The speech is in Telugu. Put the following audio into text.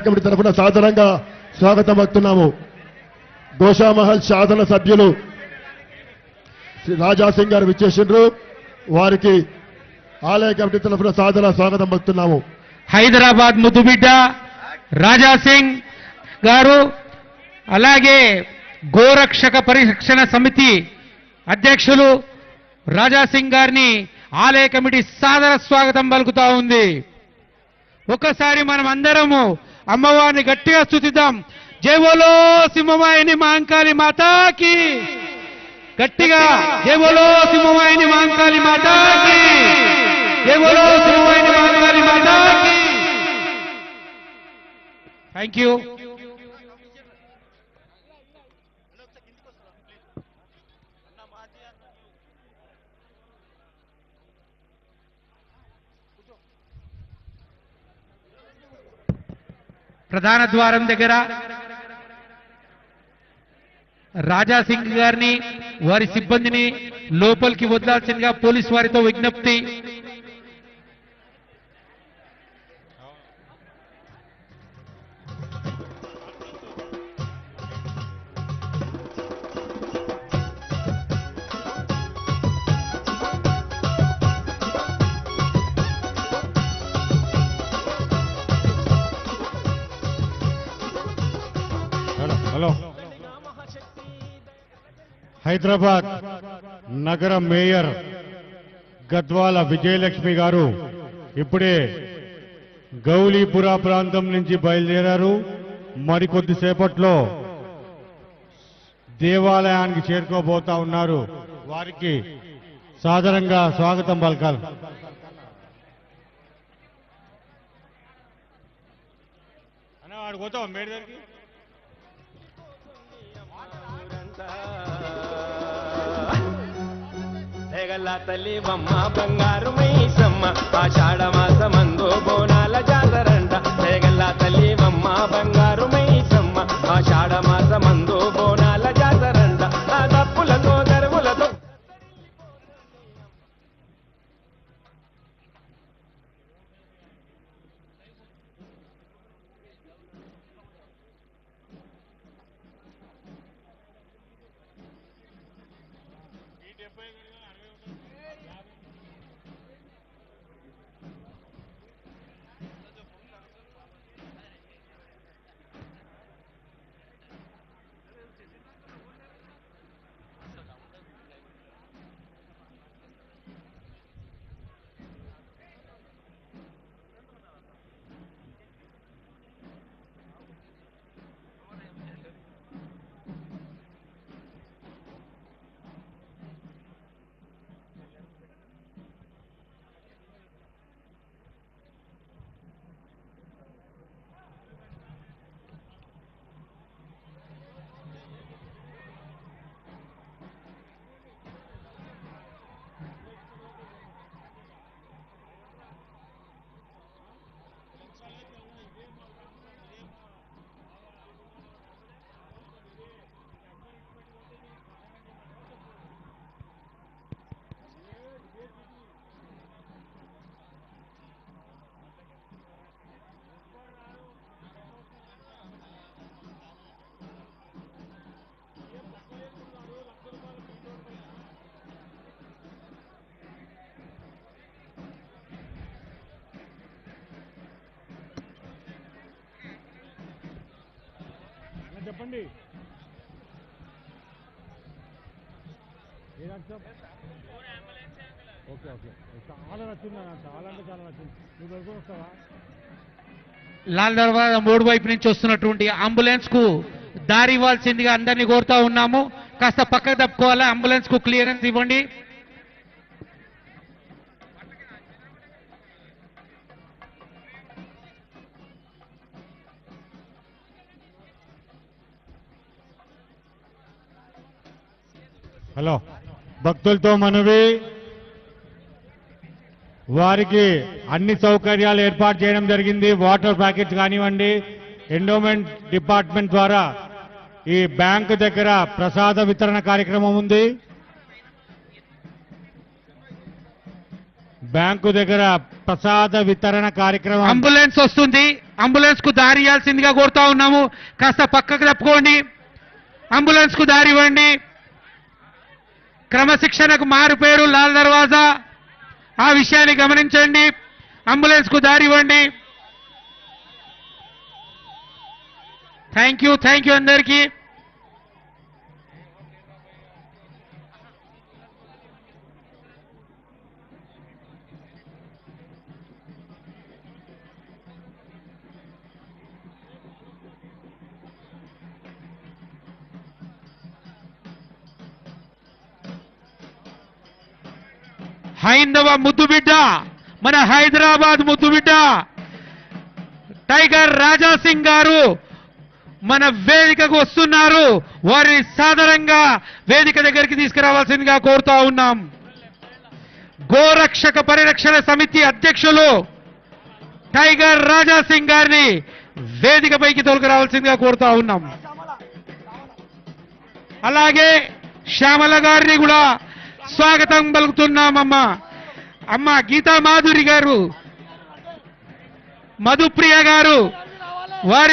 కమిటీ తరఫున సాధారణంగా స్వాగతం పలుకుతున్నాము. గోషామహల్ శాసన సభ్యులు శ్రీ రాజాసింగ్ గారు విచ్చేసిండ్రు. వారికి ఆలయ కమిటీ తరఫున సాధారణ స్వాగతం పలుకుతున్నాము. హైదరాబాద్ ముద్దుబిడ్డ రాజాసింగ్ గారు, అలాగే గోరక్షక పరిరక్షణ సమితి అధ్యక్షులు రాజాసింగ్ గారిని ఆలయ కమిటీ సాదర స్వాగతం పలుకుతా ఉంది. ఒక్కసారి మనం అందరము అమ్మవారిని గట్టిగా స్తుతిద్దాం. జై బోలో సింహవాహిని మహంకాళి మాతాకి, గట్టిగా జై బోలో సింహవాహిని మహంకాళి మాతాకి, జై బోలో సింహవాహిని మహంకాళి మాతాకి. Thank you. ప్రధాన ద్వారం దగ్గర రాజాసింగ్ గారిని వారి సిబ్బందిని లోపలికి వదలాల్సిందిగా పోలీసు వారితో విజ్ఞప్తి. హలో, హైదరాబాద్ నగర మేయర్ గద్వాల విజయలక్ష్మి గారు ఇప్పుడే గౌలీపురా ప్రాంతం నుంచి బయలుదేరారు. మరికొద్దిసేపట్లో దేవాలయానికి చేరుకోబోతా ఉన్నారు. వారికి సాదరంగా స్వాగతం పలకాలి. వాడు పోతావా మేడ దగ్గరికి? తెగల తల్లి బొమ్మ బంగారు మైసమ్మ ఆషాఢ మాసమందు బోనాల జాతరంట. తెగల తల్లి బొమ్మ బంగారు మైసమ్మ ఆషాఢ మాసమందు బోనాల జాతరంట. ఆ తప్పులతో దరువులతో చెప్పండి. ఓకే ఓకే, చాలా నచ్చింది, చాలా అంటే చాలా నచ్చింది. నువ్వు వెళ్తూ వస్తావా? లాల్ దర్వాజా మూడు వైపు నుంచి వస్తున్నటువంటి అంబులెన్స్ కు దారి ఇవ్వాల్సిందిగా అందరినీ కోరుతా ఉన్నాము. కాస్త పక్కకు తప్పుకోవాలా, అంబులెన్స్ కు క్లియరెన్స్ ఇవ్వండి. హలో, భక్తులతో మనవి, వారికి అన్ని సౌకర్యాలు ఏర్పాటు చేయడం జరిగింది. వాటర్ ప్యాకెట్స్ కానివ్వండి, ఎండోమెంట్ డిపార్ట్మెంట్ ద్వారా ఈ బ్యాంకు దగ్గర ప్రసాద వితరణ కార్యక్రమం ఉంది. బ్యాంకు దగ్గర ప్రసాద వితరణ కార్యక్రమం. అంబులెన్స్ వస్తుంది, అంబులెన్స్ కు దారి ఇవ్వాల్సిందిగా కోరుతా ఉన్నాము. కాస్త పక్కకు తప్పుకోండి, అంబులెన్స్ కు దారి ఇవ్వండి. క్రమశిక్షణకు మారు పేరు లాల్ దర్వాజా, ఆ విషయాన్ని గమనించండి. అంబులెన్స్ కు దారి ఇవ్వండి. థ్యాంక్ యూ అందరికీ. హైందవ ముద్దుబిడ్డ, మన హైదరాబాద్ ముద్దుబిడ్డ టైగర్ రాజా సింగ్ గారు మన వేదికకు వస్తున్నారు. వారిని సాదరంగా వేదిక దగ్గరికి తీసుకురావాల్సిందిగా కోరుతా ఉన్నాం. గోరక్షక పరిరక్షణ సమితి అధ్యక్షులు టైగర్ రాజా సింగ్ గారిని వేదికపైకి తోలుకురావాల్సిందిగా కోరుతా ఉన్నాం. అలాగే శ్యామల గారిని కూడా స్వాగతం పలుకుతున్నామమ్మా. అమ్మ గీతా మాధురి గారు, మధుప్రియ గారు, వారి